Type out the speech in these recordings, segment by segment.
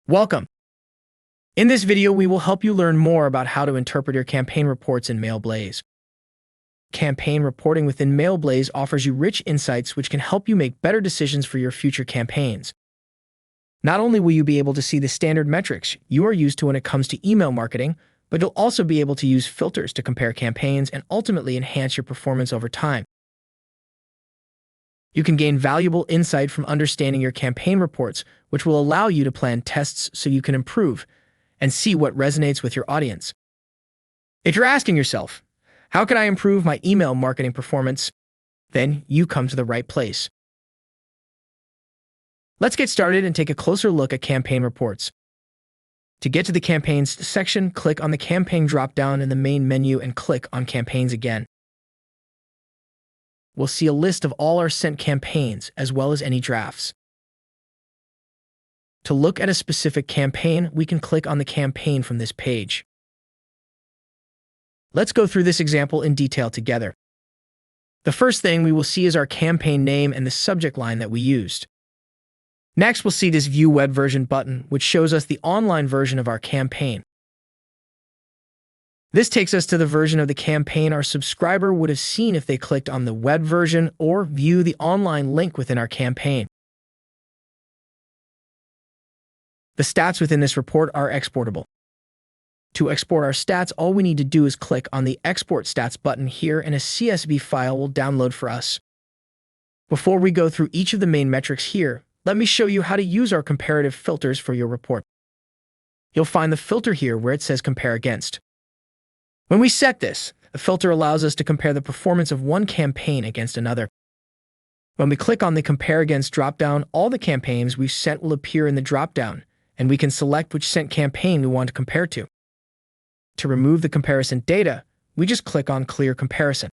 Welcome. In this video, we will help you learn more about how to interpret your campaign reports in Mailblaze. Campaign reporting within Mailblaze offers you rich insights which can help you make better decisions for your future campaigns. Not only will you be able to see the standard metrics you are used to when it comes to email marketing, but you'll also be able to use filters to compare campaigns and ultimately enhance your performance over time. You can gain valuable insight from understanding your campaign reports, which will allow you to plan tests so you can improve and see what resonates with your audience. If you're asking yourself, how can I improve my email marketing performance? Then you come to the right place. Let's get started and take a closer look at campaign reports. To get to the Campaigns section, click on the Campaign drop-down in the main menu and click on Campaigns again. We'll see a list of all our sent campaigns as well as any drafts. To look at a specific campaign, we can click on the campaign from this page. Let's go through this example in detail together. The first thing we will see is our campaign name and the subject line that we used. Next, we'll see this View Web Version button, which shows us the online version of our campaign. This takes us to the version of the campaign our subscriber would have seen if they clicked on the web version or view the online link within our campaign. The stats within this report are exportable. To export our stats, all we need to do is click on the Export Stats button here and a CSV file will download for us. Before we go through each of the main metrics here, let me show you how to use our comparative filters for your report. You'll find the filter here where it says Compare Against. When we set this, the filter allows us to compare the performance of one campaign against another. When we click on the Compare Against dropdown, all the campaigns we've sent will appear in the dropdown, and we can select which sent campaign we want to compare to. To remove the comparison data, we just click on Clear Comparison.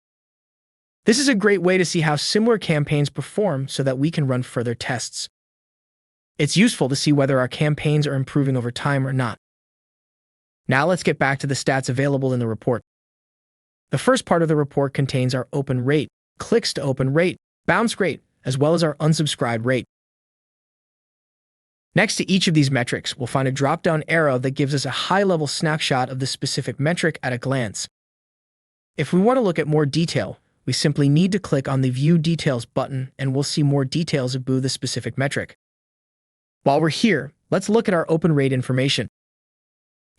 This is a great way to see how similar campaigns perform so that we can run further tests. It's useful to see whether our campaigns are improving over time or not. Now let's get back to the stats available in the report. The first part of the report contains our open rate, clicks to open rate, bounce rate, as well as our unsubscribed rate. Next to each of these metrics, we'll find a drop-down arrow that gives us a high-level snapshot of the specific metric at a glance. If we want to look at more detail, we simply need to click on the View Details button and we'll see more details about the specific metric. While we're here, let's look at our open rate information.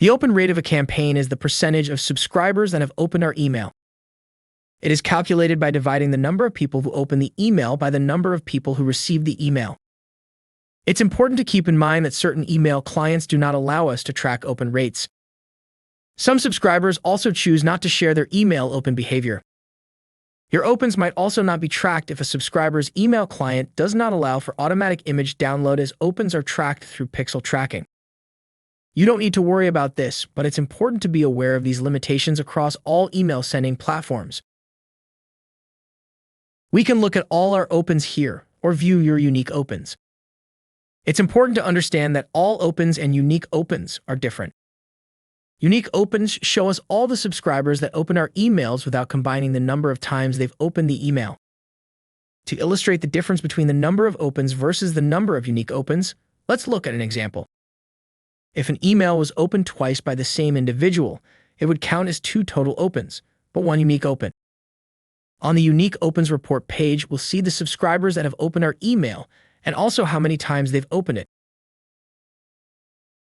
The open rate of a campaign is the percentage of subscribers that have opened our email. It is calculated by dividing the number of people who open the email by the number of people who receive the email. It's important to keep in mind that certain email clients do not allow us to track open rates. Some subscribers also choose not to share their email open behavior. Your opens might also not be tracked if a subscriber's email client does not allow for automatic image download, as opens are tracked through pixel tracking. You don't need to worry about this, but it's important to be aware of these limitations across all email sending platforms. We can look at all our opens here, or view your unique opens. It's important to understand that all opens and unique opens are different. Unique opens show us all the subscribers that open our emails without combining the number of times they've opened the email. To illustrate the difference between the number of opens versus the number of unique opens, let's look at an example. If an email was opened twice by the same individual, it would count as 2 total opens, but 1 unique open. On the Unique Opens report page, we'll see the subscribers that have opened our email and also how many times they've opened it.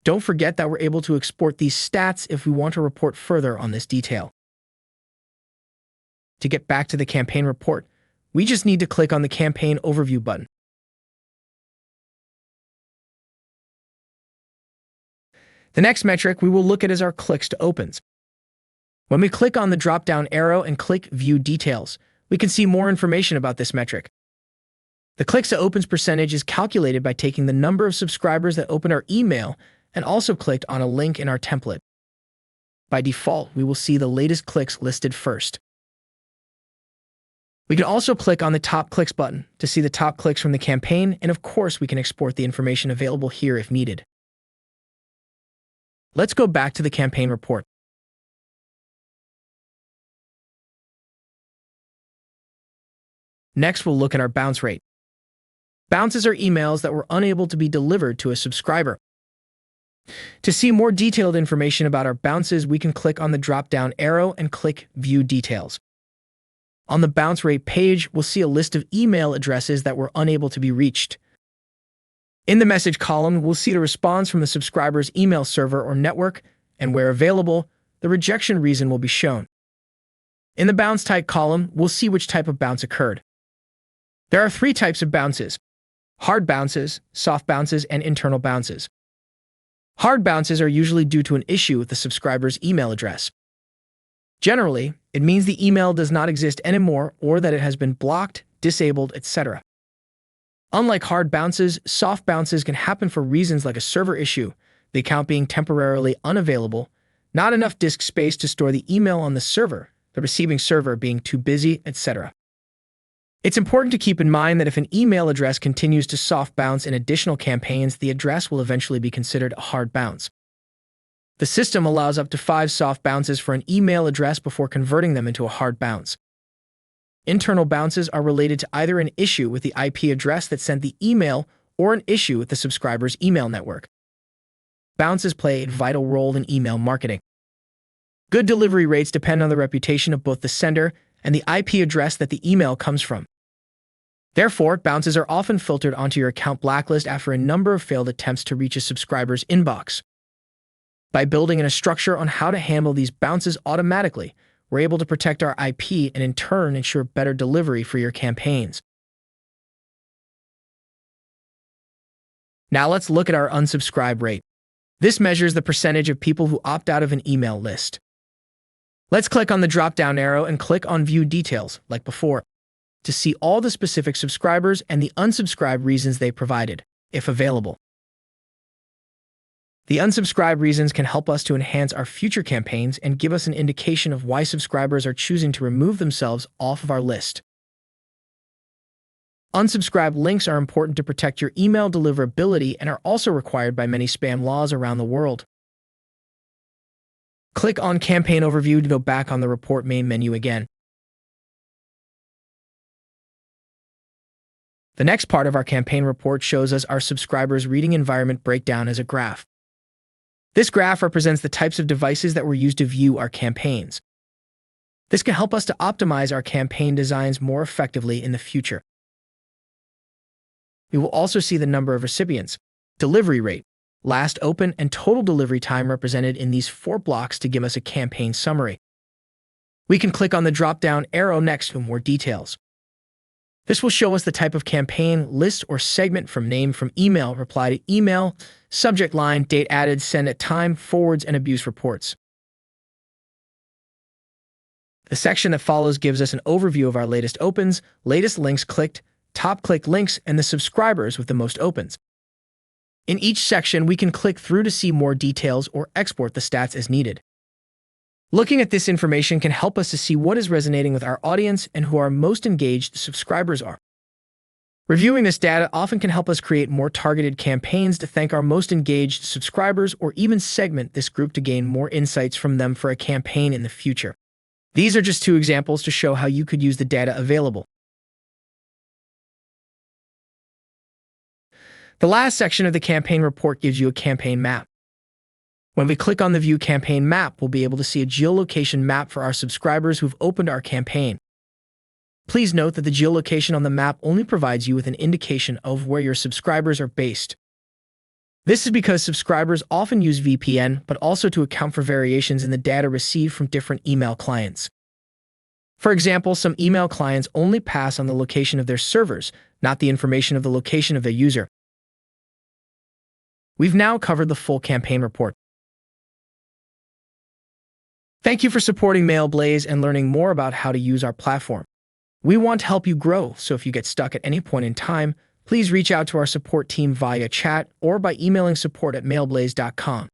Don't forget that we're able to export these stats if we want to report further on this detail. To get back to the campaign report, we just need to click on the Campaign Overview button. The next metric we will look at is our clicks to opens. When we click on the drop-down arrow and click View Details, we can see more information about this metric. The clicks to opens percentage is calculated by taking the number of subscribers that open our email and also clicked on a link in our template. By default, we will see the latest clicks listed first. We can also click on the Top Clicks button to see the top clicks from the campaign, and of course we can export the information available here if needed. Let's go back to the campaign report. Next, we'll look at our bounce rate. Bounces are emails that were unable to be delivered to a subscriber. To see more detailed information about our bounces, we can click on the drop-down arrow and click View Details. On the bounce rate page, we'll see a list of email addresses that were unable to be reached. In the message column, we'll see the response from the subscriber's email server or network, and where available, the rejection reason will be shown. In the bounce type column, we'll see which type of bounce occurred. There are 3 types of bounces: hard bounces, soft bounces, and internal bounces. Hard bounces are usually due to an issue with the subscriber's email address. Generally, it means the email does not exist anymore or that it has been blocked, disabled, etc. Unlike hard bounces, soft bounces can happen for reasons like a server issue, the account being temporarily unavailable, not enough disk space to store the email on the server, the receiving server being too busy, etc. It's important to keep in mind that if an email address continues to soft bounce in additional campaigns, the address will eventually be considered a hard bounce. The system allows up to 5 soft bounces for an email address before converting them into a hard bounce. Internal bounces are related to either an issue with the IP address that sent the email or an issue with the subscriber's email network. Bounces play a vital role in email marketing. Good delivery rates depend on the reputation of both the sender and the IP address that the email comes from. Therefore, bounces are often filtered onto your account blacklist after a number of failed attempts to reach a subscriber's inbox. By building in a structure on how to handle these bounces automatically, we're able to protect our IP and in turn ensure better delivery for your campaigns. Now let's look at our unsubscribe rate. This measures the percentage of people who opt out of an email list. Let's click on the drop-down arrow and click on View Details, like before, to see all the specific subscribers and the unsubscribe reasons they provided, if available. The unsubscribe reasons can help us to enhance our future campaigns and give us an indication of why subscribers are choosing to remove themselves off of our list. Unsubscribe links are important to protect your email deliverability and are also required by many spam laws around the world. Click on Campaign Overview to go back on the report main menu again. The next part of our campaign report shows us our subscribers' reading environment breakdown as a graph. This graph represents the types of devices that were used to view our campaigns. This can help us to optimize our campaign designs more effectively in the future. We will also see the number of recipients, delivery rate, last open, and total delivery time represented in these 4 blocks to give us a campaign summary. We can click on the drop-down arrow next for more details. This will show us the type of campaign, list, or segment from name from email, reply to email, subject line, date added, send at time, forwards, and abuse reports. The section that follows gives us an overview of our latest opens, latest links clicked, top click links, and the subscribers with the most opens. In each section, we can click through to see more details or export the stats as needed. Looking at this information can help us to see what is resonating with our audience and who our most engaged subscribers are. Reviewing this data often can help us create more targeted campaigns to thank our most engaged subscribers or even segment this group to gain more insights from them for a campaign in the future. These are just 2 examples to show how you could use the data available. The last section of the campaign report gives you a campaign map. When we click on the View Campaign Map, we'll be able to see a geolocation map for our subscribers who've opened our campaign. Please note that the geolocation on the map only provides you with an indication of where your subscribers are based. This is because subscribers often use VPN, but also to account for variations in the data received from different email clients. For example, some email clients only pass on the location of their servers, not the information of the location of their user. We've now covered the full campaign report. Thank you for supporting Mailblaze and learning more about how to use our platform. We want to help you grow, so if you get stuck at any point in time, please reach out to our support team via chat or by emailing support@mailblaze.com.